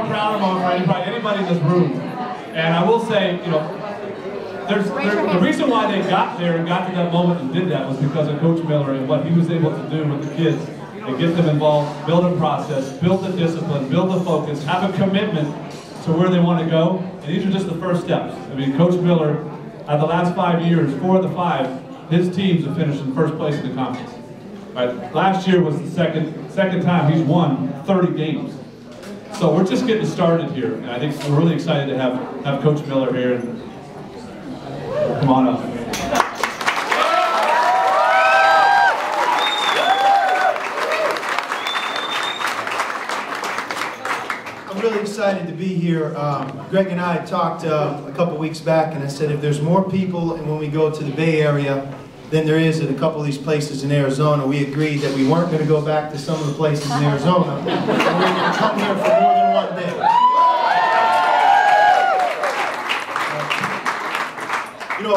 more proud of him for anybody in this room. And I will say, you know, the reason why they got there and got to that moment and did that was because of Coach Miller and what he was able to do with the kids and get them involved, build a process, build the discipline, build the focus, have a commitment to where they want to go. And these are just the first steps. I mean, Coach Miller, at the last 5 years, 4 of the 5, his teams have finished in first place in the conference. Right? Last year was the second time he's won 30 games. So we're just getting started here, and I think we're really excited to have Coach Miller here. And come on up. I'm really excited to be here. Greg and I talked a couple weeks back, and I said if there's more people and when we go to the Bay Area than there is at a couple of these places in Arizona, we agreed that we weren't going to go back to some of the places in Arizona, and we were going to come here for more than one day. You know,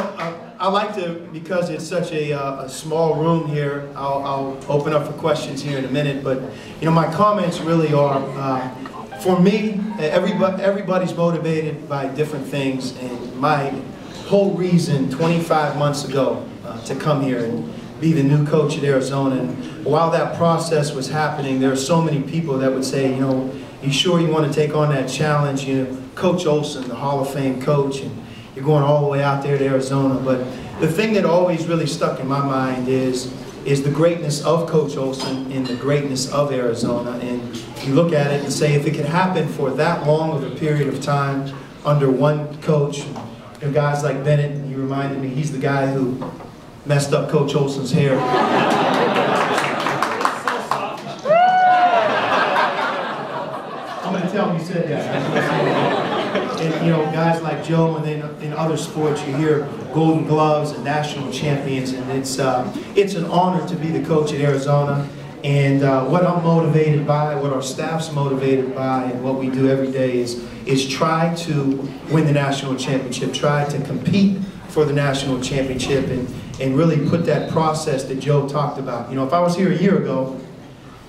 I like to, because it's such a small room here, I'll open up for questions here in a minute, but you know, my comments really are, for me, everybody's motivated by different things, and my whole reason 25 months ago to come here and be the new coach at Arizona, and while that process was happening, there are so many people that would say, you know, you sure you want to take on that challenge? You know, Coach Olson, the Hall of Fame coach, and you're going all the way out there to Arizona. But the thing that always really stuck in my mind is the greatness of Coach Olson and the greatness of Arizona. And you look at it and say, if it could happen for that long of a period of time under one coach, you know, guys like Bennett, he reminded me, he's the guy who messed up Coach Olson's hair. I'm going to tell him you said that. And, you know, guys like Joe, and then in other sports you hear Golden Gloves and national champions, and it's an honor to be the coach at Arizona. And what I'm motivated by, what our staff's motivated by, and what we do every day is try to win the national championship, try to compete for the national championship, and really put that process that Joe talked about. You know, if I was here a year ago,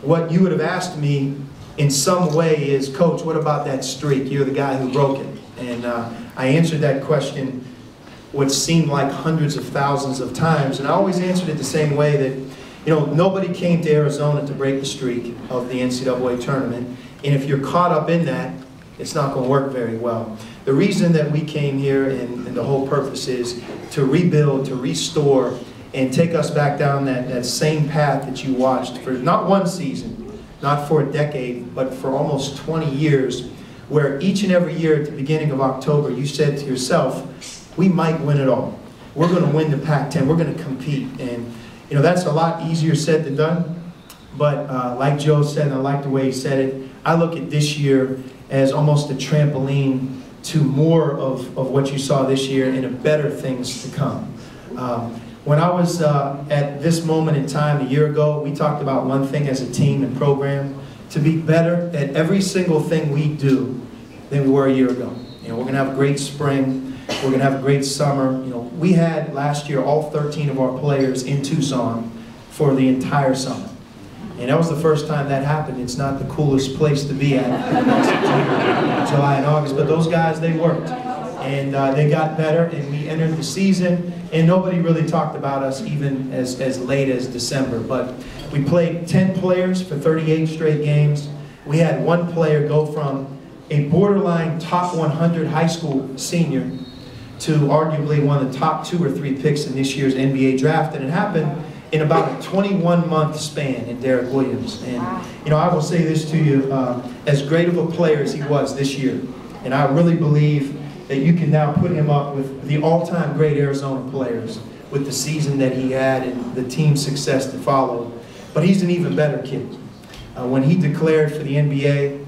what you would have asked me in some way is, Coach, what about that streak? You're the guy who broke it. And I answered that question what seemed like hundreds of thousands of times, and I always answered it the same way, that, you know, nobody came to Arizona to break the streak of the NCAA tournament, and if you're caught up in that, it's not going to work very well. The reason that we came here, and the whole purpose, is to rebuild, to restore, and take us back down that same path that you watched for not one season, not for a decade, but for almost 20 years, where each and every year at the beginning of October, you said to yourself, we might win it all. We're going to win the Pac-10. We're going to compete. And you know, that's a lot easier said than done. But like Joe said, and I like the way he said it, I look at this year as almost a trampoline to more of what you saw this year and of better things to come. When I was at this moment in time a year ago, we talked about one thing as a team and program, to be better at every single thing we do than we were a year ago. You know, we're going to have a great spring. We're going to have a great summer. You know, we had last year all 13 of our players in Tucson for the entire summer. And that was the first time that happened. It's not the coolest place to be at in July and August, but those guys, they worked. And they got better, and we entered the season, and nobody really talked about us even as late as December. But we played 10 players for 38 straight games. We had one player go from a borderline top 100 high school senior to arguably one of the top 2 or 3 picks in this year's NBA draft, and it happened in about a 21-month span in Derek Williams. And you know, I will say this to you, as great of a player as he was this year, and I really believe that you can now put him up with the all-time great Arizona players with the season that he had and the team success that followed. But he's an even better kid. When he declared for the NBA,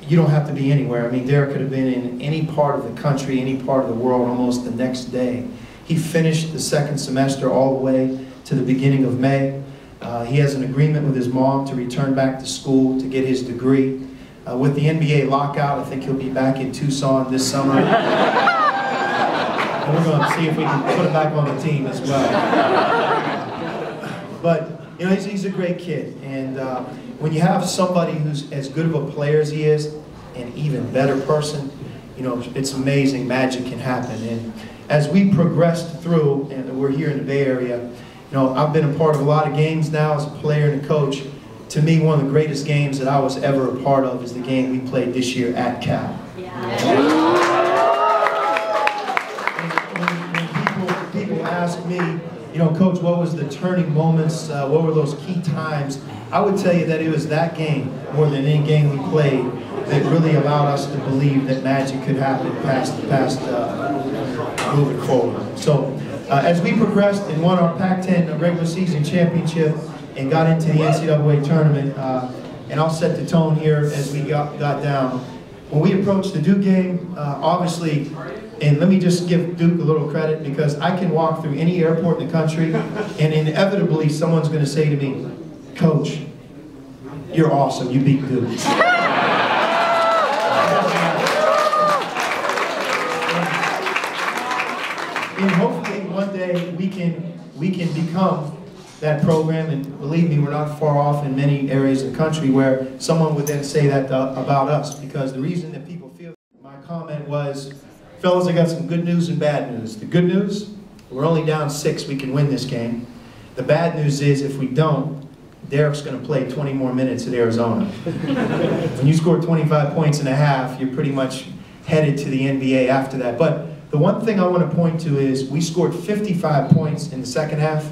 you don't have to be anywhere. I mean, Derek could have been in any part of the country, any part of the world almost the next day. He finished the second semester all the way to the beginning of May. He has an agreement with his mom to return back to school to get his degree. With the NBA lockout, I think he'll be back in Tucson this summer. And we're going to see if we can put him back on the team as well. But you know, he's a great kid, and when you have somebody who's as good of a player as he is, an even better person, you know, it's amazing, magic can happen. And as we progressed through, and we're here in the Bay Area, you know, I've been a part of a lot of games now as a player and a coach. To me, one of the greatest games that I was ever a part of is the game we played this year at Cal. When people ask me, you know, Coach, what was the turning moments, what were those key times? I would tell you that it was that game, more than any game we played, that really allowed us to believe that magic could happen past moving forward. So as we progressed and won our Pac-10 regular season championship and got into the NCAA tournament, and I'll set the tone here as we got down. When we approached the Duke game, obviously, and let me just give Duke a little credit, because I can walk through any airport in the country and inevitably someone's going to say to me, Coach, you're awesome, you beat Duke. And hopefully one day we can become that program, and believe me, we're not far off in many areas of the country where someone would then say that about us, because the reason that people feel my comment was, fellas, I got some good news and bad news. The good news, we're only down 6, we can win this game. The bad news is if we don't, Derek's going to play 20 more minutes at Arizona. When you score 25 points in a half, you're pretty much headed to the NBA after that. But the one thing I want to point to is we scored 55 points in the second half,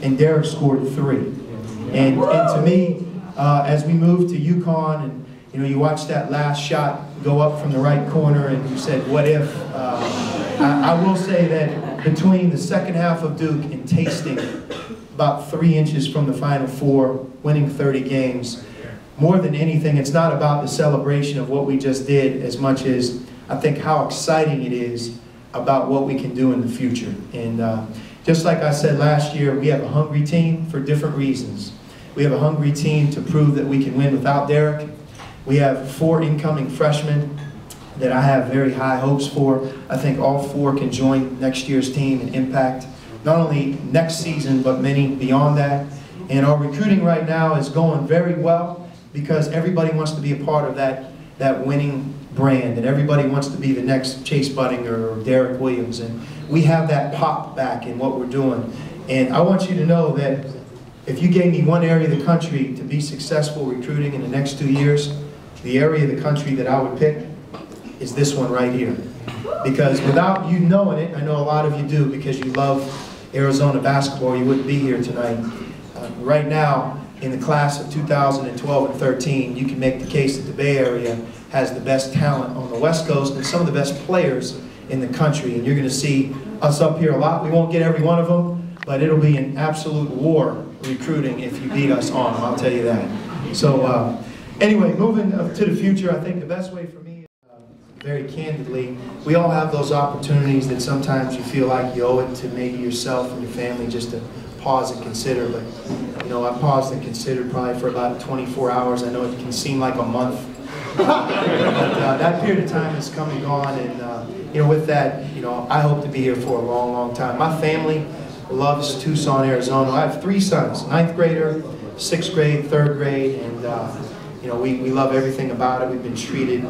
and Derek scored 3. And to me, as we moved to UConn, and you know, you watched that last shot go up from the right corner, and you said, what if? I will say that between the second half of Duke and tasting about 3 inches from the Final Four, winning 30 games, more than anything, it's not about the celebration of what we just did as much as I think how exciting it is about what we can do in the future. And just like I said last year, we have a hungry team for different reasons. We have a hungry team to prove that we can win without Derek. We have 4 incoming freshmen that I have very high hopes for. I think all 4 can join next year's team and impact not only next season, but many beyond that. And our recruiting right now is going very well because everybody wants to be a part of that winning brand, and everybody wants to be the next Chase Budinger or Derek Williams. And we have that pop back in what we're doing. And I want you to know that if you gave me one area of the country to be successful recruiting in the next 2 years, the area of the country that I would pick is this one right here. Because without you knowing it, I know a lot of you do because you love Arizona basketball, you wouldn't be here tonight. Right now, in the class of 2012 and 13, you can make the case that the Bay Area has the best talent on the West Coast and some of the best players in the country. And you're going to see us up here a lot. We won't get every one of them, but it'll be an absolute war recruiting if you beat us on them, I'll tell you that. So anyway, moving to the future, I think the best way for me, very candidly, we all have those opportunities that sometimes you feel like you owe it to maybe yourself and your family just to pause and consider. But you know, I paused and considered probably for about 24 hours. I know it can seem like a month. But that period of time has come and gone, and you know, with that, you know, I hope to be here for a long, long time. My family loves Tucson, Arizona. I have 3 sons, 9th grader, 6th grade, 3rd grade, and you know, we love everything about it. We've been treated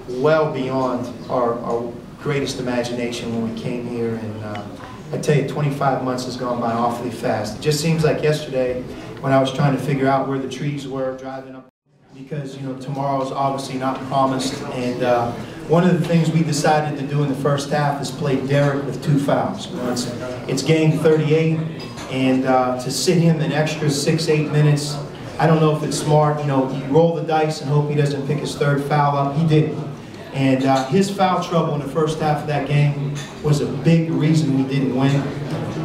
well beyond our greatest imagination when we came here, and I tell you, 25 months has gone by awfully fast. It just seems like yesterday when I was trying to figure out where the trees were driving up, because you know, tomorrow is obviously not promised. And one of the things we decided to do in the first half is play Derek with 2 fouls. You know, it's game 38, and to sit him an extra 6-8 minutes, I don't know if it's smart. You know, you roll the dice and hope he doesn't pick his 3rd foul up. He did. And his foul trouble in the first half of that game was a big reason we didn't win.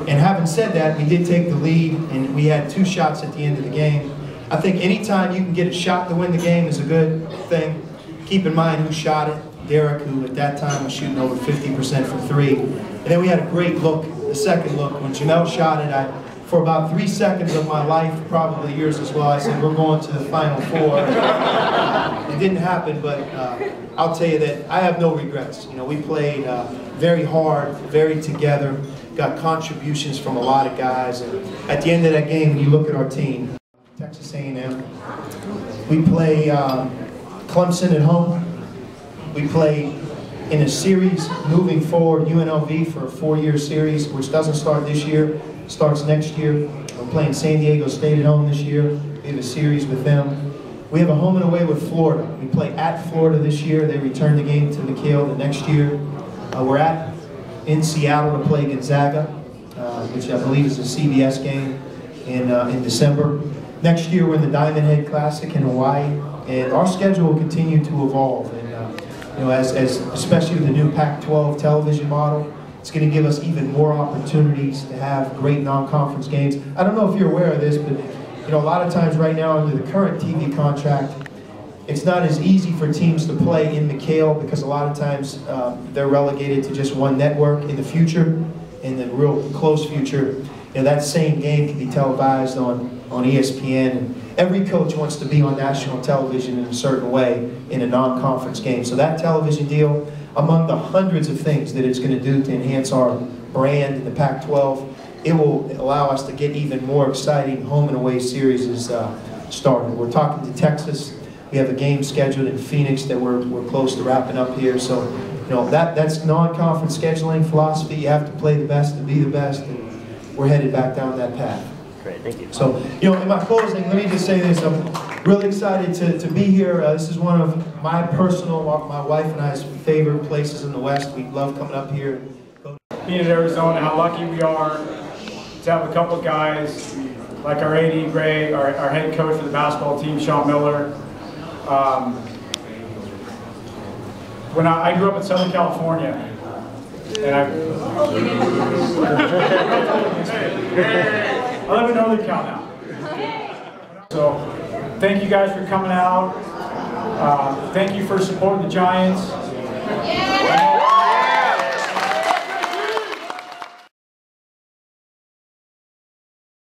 And having said that, we did take the lead, and we had 2 shots at the end of the game. I think anytime you can get a shot to win the game is a good thing. Keep in mind who shot it. Derek, who at that time was shooting over 50% from 3. And then we had a great look, the second look. When Jamel shot it, for about 3 seconds of my life, probably yours as well, I said, we're going to the Final Four. It didn't happen, but I'll tell you that I have no regrets. You know, we played very hard, very together, got contributions from a lot of guys, and at the end of that game, when you look at our team, Texas A&M. We play Clemson at home. We play in a series moving forward, UNLV, for a 4-year series, which doesn't start this year, starts next year. We're playing San Diego State at home this year. We have a series with them. We have a home and away with Florida. We play at Florida this year. They return the game to McHale the next year. We're in Seattle to play Gonzaga, which I believe is a CBS game in December. Next year we're in the Diamond Head Classic in Hawaii, and our schedule will continue to evolve. And you know, as especially with the new Pac-12 television model, it's going to give us even more opportunities to have great non-conference games. I don't know if you're aware of this, but you know, a lot of times right now under the current TV contract, it's not as easy for teams to play in McHale because a lot of times they're relegated to just one network. In the future, in the real close future, you know, that same game can be televised on ESPN. And every coach wants to be on national television in a certain way in a non-conference game. So that television deal, among the hundreds of things that it's going to do to enhance our brand in the Pac-12, it will allow us to get even more exciting home and away series started. We're talking to Texas. We have a game scheduled in Phoenix that we're close to wrapping up here. So, you know, that's non-conference scheduling philosophy. You have to play the best to be the best, and we're headed back down that path. Great, thank you. So, you know, in my closing, let me just say this. I'm really excited to be here. This is one of my wife and I's favorite places in the West. We love coming up here. Being in Arizona, how lucky we are to have a couple of guys like our AD Gray, our head coach for the basketball team, Sean Miller. When I grew up in Southern California, and I live in Northern Cal now. So thank you guys for coming out. Thank you for supporting the Giants.